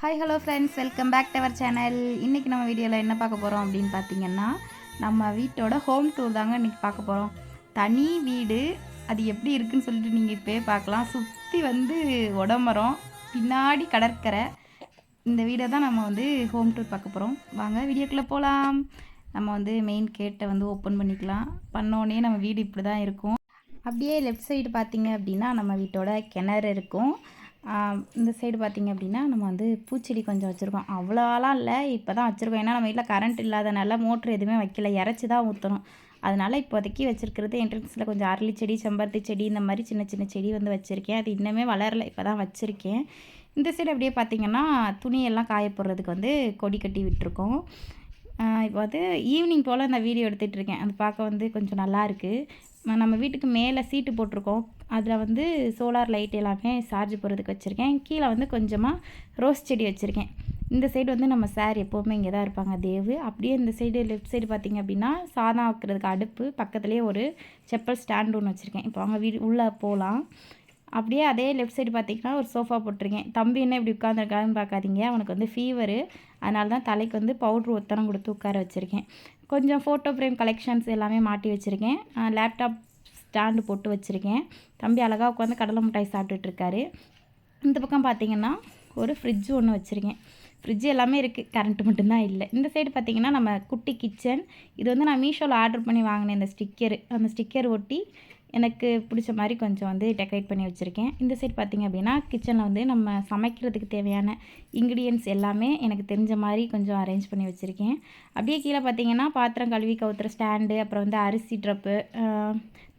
Hi hello friends, welcome back to our channel. இன்றைக்கி நம்ம வீடியோவில் என்ன பார்க்க போகிறோம் அப்படின்னு பார்த்தீங்கன்னா, நம்ம வீட்டோட ஹோம் டூர் தாங்க இன்றைக்கி பார்க்க போகிறோம். தனி வீடு அது எப்படி இருக்குதுன்னு சொல்லிட்டு நீங்கள் இப்போயே பார்க்கலாம். சுற்றி வந்து உடமரம், பின்னாடி கடற்கரை. இந்த வீடை தான் நம்ம வந்து ஹோம் டூர் பார்க்க போகிறோம். வாங்க வீடியோக்குள்ளே போகலாம். நம்ம வந்து மெயின் கேட்டை வந்து ஓப்பன் பண்ணிக்கலாம். பண்ணோடனே நம்ம வீடு இப்படி தான் இருக்கும். அப்படியே லெஃப்ட் சைடு பார்த்திங்க அப்படின்னா நம்ம வீட்டோட கிணறு இருக்கும். இந்த சைடு பார்த்திங்க அப்படின்னா நம்ம வந்து பூச்செடி கொஞ்சம் வச்சுருக்கோம். அவ்வளோலாம் இல்லை, இப்போ தான் வச்சுருக்கோம். ஏன்னா நம்ம வீட்டில் கரண்ட் இல்லாதனால மோட்ரு எதுவுமே வைக்கல, இறச்சி தான் ஊற்றணும். அதனால் இப்போதைக்கு வச்சுருக்கிறது என்ட்ரன்ஸில் கொஞ்சம் அரளி செடி, செம்பருத்தி செடி, இந்த மாதிரி சின்ன சின்ன செடி வந்து வச்சுருக்கேன். அது இன்னுமே வளரலை, இப்போ தான் வச்சுருக்கேன். இந்த சைடு அப்படியே பார்த்திங்கன்னா துணியெல்லாம் காய போடுறதுக்கு வந்து கொடி கட்டி விட்டுருக்கோம். இப்போ வந்து ஈவினிங் போல் இந்த வீடியோ எடுத்துகிட்டு இருக்கேன். அது பார்க்க வந்து கொஞ்சம் நல்லாயிருக்கு. நம்ம வீட்டுக்கு மேலே சீட்டு போட்டிருக்கோம். அதில் வந்து சோலார் லைட் எல்லாமே சார்ஜ் போடுறதுக்கு வச்சுருக்கேன். கீழே வந்து கொஞ்சமாக ரோஸ் செடி வச்சுருக்கேன். இந்த சைடு வந்து நம்ம சார் எப்போவுமே இங்கே தான் இருப்பாங்க, தேவு. அப்படியே இந்த சைடு லெஃப்ட் சைடு பார்த்திங்க அப்படின்னா சாதம் வைக்கிறதுக்கு அடுப்பு, பக்கத்துலேயே ஒரு செப்பல் ஸ்டாண்டு ஒன்று வச்சுருக்கேன். இப்போ அவங்க வீடு உள்ளே போகலாம். அப்படியே அதே லெஃப்ட் சைடு பார்த்திங்கன்னா ஒரு சோஃபா போட்டிருக்கேன். தம்பி என்ன இப்படி உட்காந்துருக்கான்னு பார்க்காதீங்க, அவனுக்கு வந்து ஃபீவரு. அதனால தான் தலைக்கு வந்து பவுட்ரு ஒத்தனம் கொடுத்து உட்கார வச்சுருக்கேன். கொஞ்சம் ஃபோட்டோ ஃப்ரேம் கலெக்ஷன்ஸ் எல்லாமே மாட்டி வச்சுருக்கேன். லேப்டாப் ஸ்டாண்டு போட்டு வச்சுருக்கேன். தம்பி அழகாக உட்காந்து கடலை மிட்டாய் சாப்பிட்டுட்ருக்காரு. இந்த பக்கம் பார்த்திங்கன்னா ஒரு ஃப்ரிட்ஜு ஒன்று வச்சுருக்கேன். ஃப்ரிட்ஜு எல்லாமே இருக்குது, கரண்ட்டு மட்டும்தான் இல்லை. இந்த சைடு பார்த்திங்கன்னா நம்ம குட்டி கிச்சன். இது வந்து நான் மீஷோவில் ஆர்டர் பண்ணி வாங்கினேன். இந்த ஸ்டிக்கரு, அந்த ஸ்டிக்கர் ஒட்டி எனக்கு பிடிச்ச மாதிரி கொஞ்சம் வந்து டெக்கரேட் பண்ணி வச்சுருக்கேன். இந்த சைடு பார்த்திங்க அப்படின்னா கிச்சனில் வந்து நம்ம சமைக்கிறதுக்கு தேவையான இன்க்ரீடியன்ட்ஸ் எல்லாமே எனக்கு தெரிஞ்ச மாதிரி கொஞ்சம் அரேஞ்ச் பண்ணி வச்சுருக்கேன். அப்படியே கீழே பார்த்திங்கன்னா பாத்திரம் கழுவி கவுத்துற ஸ்டாண்டு, அப்புறம் வந்து அரிசி ட்ரப்பு,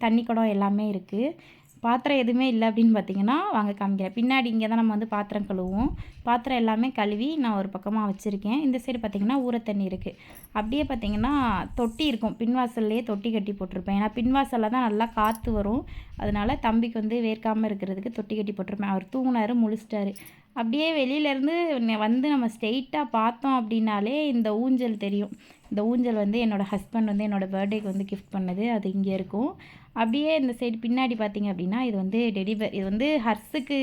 தண்ணி குடம் எல்லாமே இருக்குது. பாத்திரம் எதுவுமே இல்லை அப்படின்னு பார்த்தீங்கன்னா வாங்க காமிக்கிறேன். பின்னாடி இங்கே தான் நம்ம வந்து பாத்திரம் கழுவுவோம். பாத்திரம் எல்லாமே கழுவி நான் ஒரு பக்கமாக வச்சுருக்கேன். இந்த சைடு பார்த்திங்கன்னா ஊற தண்ணி இருக்குது. அப்படியே பார்த்திங்கன்னா தொட்டி இருக்கும். பின்வாசல்லையே தொட்டி கட்டி போட்டிருப்பேன். ஏன்னா பின்வாசலில் தான் நல்லா காற்று வரும். அதனால் தம்பிக்கு வந்து வேர்க்காமல் இருக்கிறதுக்கு தொட்டி கட்டி போட்டிருப்பேன். அவர் தூங்கினாரு, முழிச்சிட்டாரு. அப்படியே வெளியிலேருந்து வந்து நம்ம ஸ்ட்ரெயிட்டாக பார்த்தோம் அப்படின்னாலே இந்த ஊஞ்சல் தெரியும். இந்த ஊஞ்சல் வந்து என்னோடய ஹஸ்பண்ட் வந்து என்னோடய பர்த்டேக்கு வந்து கிஃப்ட் பண்ணது, அது இங்கே இருக்கும். அப்படியே இந்த சைடு பின்னாடி பார்த்திங்க அப்படின்னா இது வந்து டெடிபர். இது வந்து ஹர்ஸுக்கு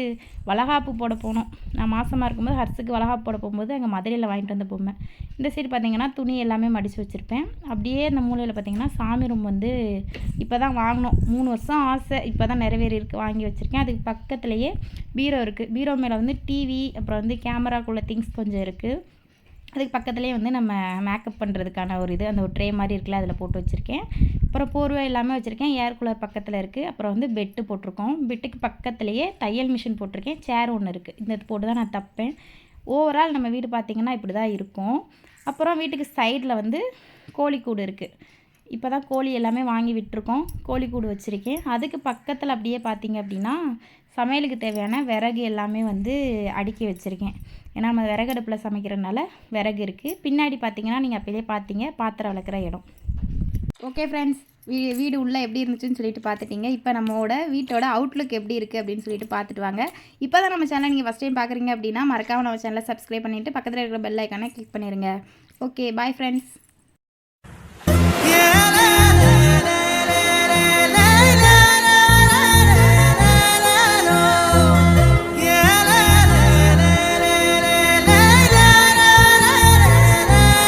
வளகாப்பு போட போனோம். நான் மாதமாக இருக்கும்போது ஹர்ஸுக்கு வளகாப்பு போட போகும்போது அங்கே மதுரையில் வாங்கிட்டு வந்த பொம்மை. இந்த சைடு பார்த்திங்கன்னா துணி எல்லாமே மடித்து வச்சுருப்பேன். அப்படியே இந்த மூலையில் பார்த்திங்கன்னா சாமி ரூம் வந்து இப்போ தான் வாங்கினோம். 3 வருஷம் ஆசை, இப்போ தான் நிறைவேறி இருக்குது, வாங்கி வச்சுருக்கேன். அதுக்கு பக்கத்துலேயே பீரோ இருக்குது. பீரோ மேலே வந்து டிவி, அப்புறம் வந்து கேமராக்குள்ளே திங்ஸ் கொஞ்சம் இருக்குது. அதுக்கு பக்கத்துலேயே வந்து நம்ம மேக்கப் பண்ணுறதுக்கான ஒரு இது, அந்த ஒரு ட்ரே மாதிரி இருக்குல்ல, அதில் போட்டு வச்சுருக்கேன். அப்புறம் போர்வை எல்லாமே வச்சுருக்கேன். ஏர் கூலர் பக்கத்தில் இருக்குது. அப்புறம் வந்து பெட்டு போட்டிருக்கோம். பெட்டுக்கு பக்கத்துலேயே தையல் மிஷின் போட்டிருக்கேன். சேர் ஒன்று இருக்குது. இந்த போட்டு தான் நான் தப்பேன். ஓவரால் நம்ம வீடு பார்த்திங்கன்னா இப்படி தான் இருக்கும். அப்புறம் வீட்டுக்கு சைடில் வந்து கோழிக்கூடு இருக்குது. இப்போ தான் கோழி எல்லாமே வாங்கி விட்டுருக்கோம். கோழிக்கூடு வச்சுருக்கேன். அதுக்கு பக்கத்தில் அப்படியே பார்த்திங்க அப்படின்னா சமையலுக்கு தேவையான விறகு எல்லாமே வந்து அடுக்கி வச்சுருக்கேன். ஏன்னா நம்ம விறகடுப்பில் சமைக்கிறதுனால விறகு இருக்குது. பின்னாடி பார்த்திங்கன்னா நீங்கள் அப்படியே பார்த்தீங்க, பாத்திரம் விளக்குற இடம். ஓகே ஃப்ரெண்ட்ஸ், வீடு உள்ளே எப்படி இருந்துச்சுன்னு சொல்லிட்டு பார்த்துட்டிங்க. இப்போ நம்மளோட வீட்டோட அவுட்லுக் எப்படி இருக்குது அப்படின்னு சொல்லிட்டு பார்த்துட்டு வாங்க. இப்போ தான் நம்ம சேனலை நீங்கள் ஃபஸ்ட் டைம் பார்க்குறீங்க அப்படின்னா மறக்காமல் நம்ம சேனலை சப்ஸ்கிரைப் பண்ணிவிட்டு பக்கத்தில் இருக்கிற பெல் ஐக்கானை கிளிக் பண்ணிடுங்க. Okay, bye friends.